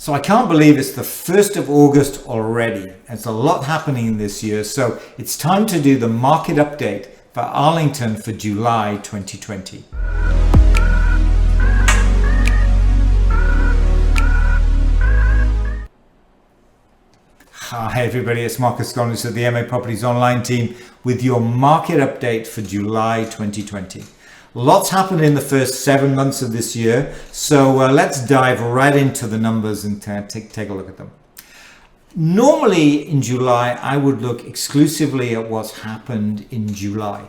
So I can't believe it's the 1st of August already. There's a lot happening this year, so it's time to do the market update for Arlington for July 2020. Hi everybody, it's Marcus Collins of the MA Properties Online team with your market update for July 2020. Lots happened in the first 7 months of this year, so let's dive right into the numbers and take a look at them. Normally in July, I would look exclusively at what's happened in July,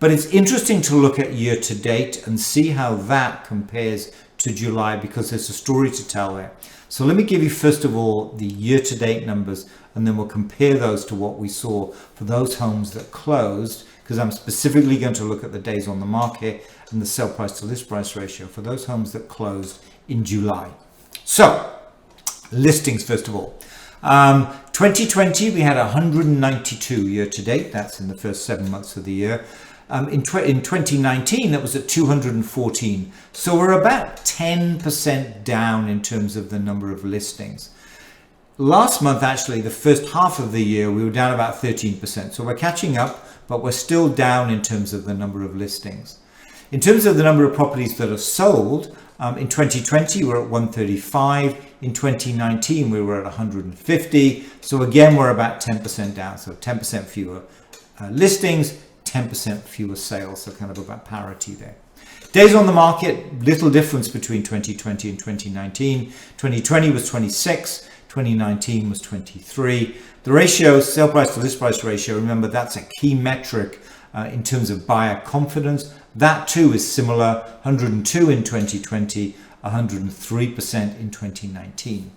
but it's interesting to look at year to date and see how that compares to July because there's a story to tell there. So let me give you first of all the year to date numbers, and then we'll compare those to what we saw for those homes that closed, because I'm specifically going to look at the days on the market and the sale price to list price ratio for those homes that closed in July. So listings first of all. 2020 we had 192 year to date. That's in the first 7 months of the year. In 2019 that was at 214. So we're about 10% down in terms of the number of listings. Last month, actually, the first half of the year, we were down about 13%. So we're catching up, but we're still down in terms of the number of listings. In terms of the number of properties that are sold, in 2020, we're at 135. In 2019, we were at 150. So again, we're about 10% down. So 10% fewer listings, 10% fewer sales. So kind of about parity there. Days on the market, little difference between 2020 and 2019. 2020 was 26. 2019 was 23. The ratio, sale price to list price ratio, remember that's a key metric in terms of buyer confidence. That too is similar, 102 in 2020, 103% in 2019.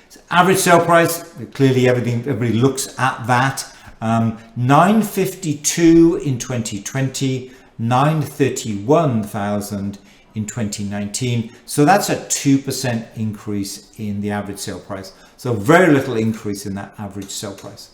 So average sale price, clearly everybody looks at that. 952 in 2020, 931,000 in 2019. So that's a 2% increase in the average sale price. So very little increase in that average sale price.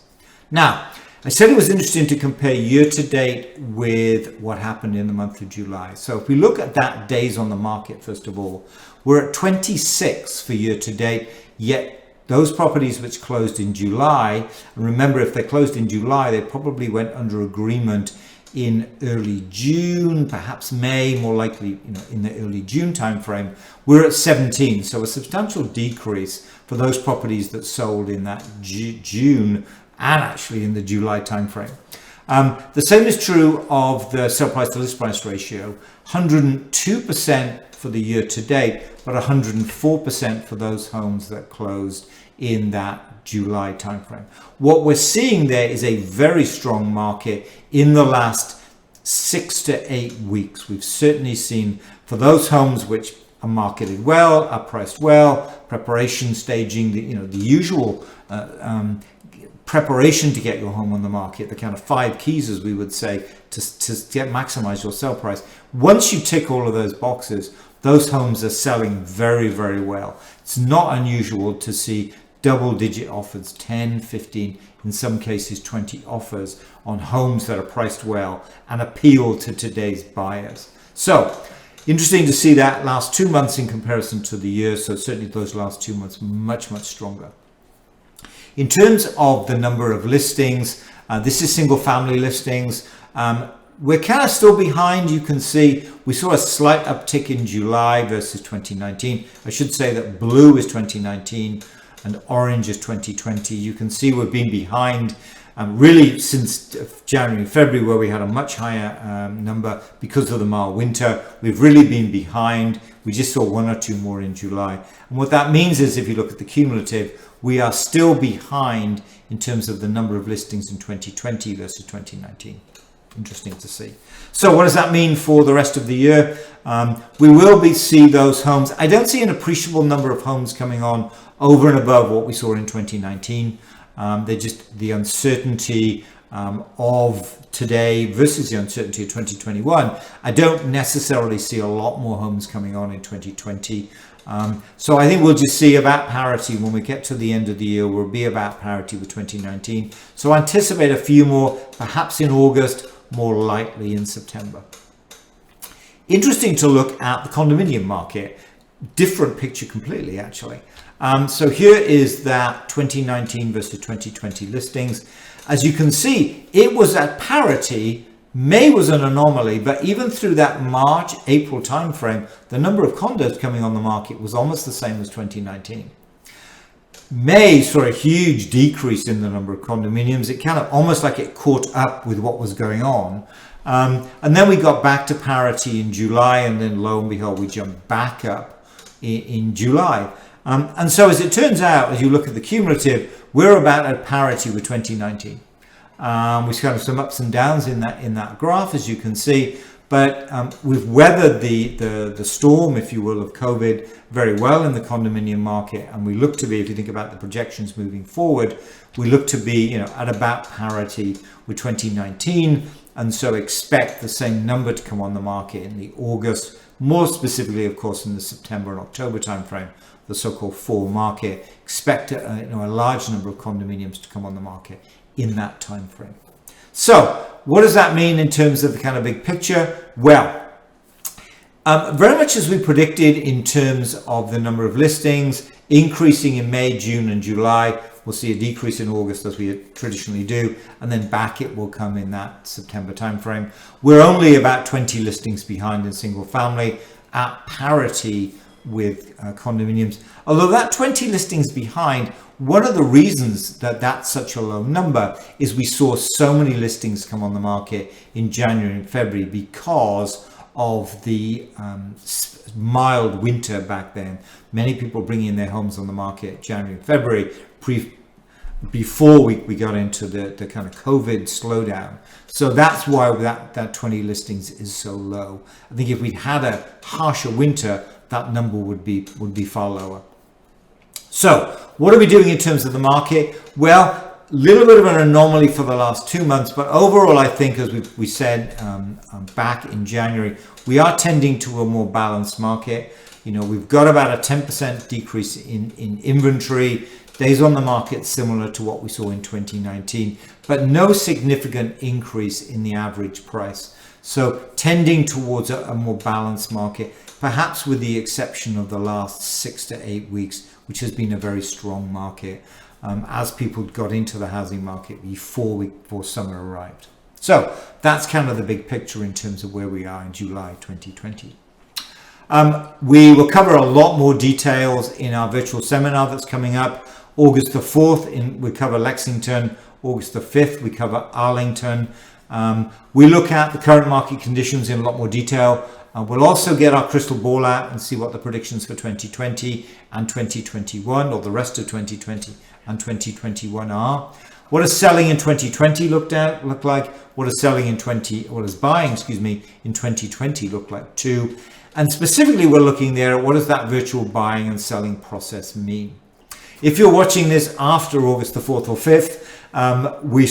Now, I said it was interesting to compare year to date with what happened in the month of July. So if we look at that days on the market, first of all, we're at 26 for year to date, yet those properties which closed in July, and remember if they closed in July, they probably went under agreement in early June, perhaps May, more likely in the early June timeframe, we're at 17. So a substantial decrease for those properties that sold in that June and actually in the July timeframe. The same is true of the sale price to list price ratio, 102% for the year to date, but 104% for those homes that closed in that July timeframe. What we're seeing there is a very strong market in the last 6 to 8 weeks. We've certainly seen for those homes which are marketed well, are priced well, preparation staging, the usual preparation to get your home on the market, the kind of 5 keys, as we would say, to maximize your sale price. Once you tick all of those boxes, those homes are selling very, very well. It's not unusual to see double-digit offers, 10, 15, in some cases 20 offers on homes that are priced well and appeal to today's buyers. So interesting to see that last 2 months in comparison to the year. So certainly those last 2 months much, much stronger. In terms of the number of listings, this is single family listings. We're kind of still behind. You can see we saw a slight uptick in July versus 2019. I should say that blue is 2019 and orange is 2020. You can see we've been behind really since January and February, where we had a much higher number because of the mild winter. We've really been behind. We just saw 1 or 2 more in July. And what that means is if you look at the cumulative, we are still behind in terms of the number of listings in 2020 versus 2019. Interesting to see. So what does that mean for the rest of the year? We will see those homes. I don't see an appreciable number of homes coming on over and above what we saw in 2019. They're just the uncertainty of today versus the uncertainty of 2021. I don't necessarily see a lot more homes coming on in 2020. So I think we'll just see about parity when we get to the end of the year. We'll be about parity with 2019. So anticipate a few more, perhaps in August, more likely in September. Interesting to look at the condominium market. different picture completely, actually. So here is that 2019 versus 2020 listings. As you can see, it was at parity. May was an anomaly, but even through that March, April timeframe, the number of condos coming on the market was almost the same as 2019. May saw a huge decrease in the number of condominiums. It kind of almost like it caught up with what was going on. And then we got back to parity in July, and then lo and behold, we jumped back up in July. And so as it turns out, as you look at the cumulative, we're about at parity with 2019. We kind of some ups and downs in that graph, as you can see, but we've weathered the storm, if you will, of COVID very well in the condominium market, and we look to be, if you think about the projections moving forward, we look to be, at about parity with 2019, and so expect the same number to come on the market in the August, more specifically, of course, in the September and October timeframe, the so-called fall market. Expect a large number of condominiums to come on the market in that time frame. So what does that mean in terms of the kind of big picture? Well, very much as we predicted in terms of the number of listings increasing in May, June and July. We'll see a decrease in August, as we traditionally do, and then back it will come in that September timeframe. We're only about 20 listings behind in single family, at parity with condominiums. Although that 20 listings behind, one of the reasons that that's such a low number is we saw so many listings come on the market in January and February because of the mild winter back then. Many people bringing their homes on the market January and February before we got into the kind of COVID slowdown. So that's why that 20 listings is so low. I think if we had a harsher winter, that number would be far lower. So what are we doing in terms of the market? Well, a little bit of an anomaly for the last 2 months, but overall, I think, as we said back in January, we are tending to a more balanced market. We've got about a 10% decrease in inventory. Days on the market similar to what we saw in 2019, but no significant increase in the average price. So tending towards a more balanced market, perhaps with the exception of the last 6 to 8 weeks, which has been a very strong market as people got into the housing market before summer arrived. So that's kind of the big picture in terms of where we are in July 2020. We will cover a lot more details in our virtual seminar that's coming up. August the 4th, we cover Lexington. August the 5th, we cover Arlington. We look at the current market conditions in a lot more detail. We'll also get our crystal ball out and see what the predictions for 2020 and 2021, or the rest of 2020 and 2021 are. What does selling in 2020 look like? What does buying, in 2020 look like too? And specifically, we're looking there at what does that virtual buying and selling process mean? If you're watching this after August the 4th or 5th, we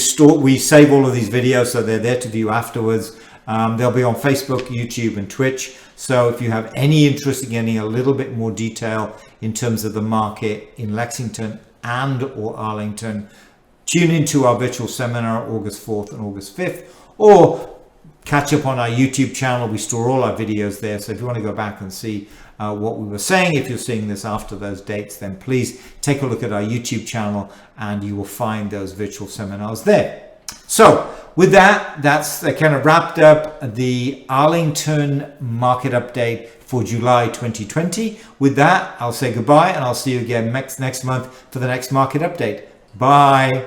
save all of these videos, so they're there to view afterwards. They'll be on Facebook, YouTube and Twitch. So if you have any interest in getting a little bit more detail in terms of the market in Lexington and or Arlington, tune into our virtual seminar August 4th and August 5th, or catch up on our YouTube channel. We store all our videos there. So if you want to go back and see what we were saying, if you're seeing this after those dates, then please take a look at our YouTube channel and you will find those virtual seminars there. So with that, that's kind of wrapped up the Arlington market update for July 2020. With that, I'll say goodbye and I'll see you again next month for the next market update. Bye.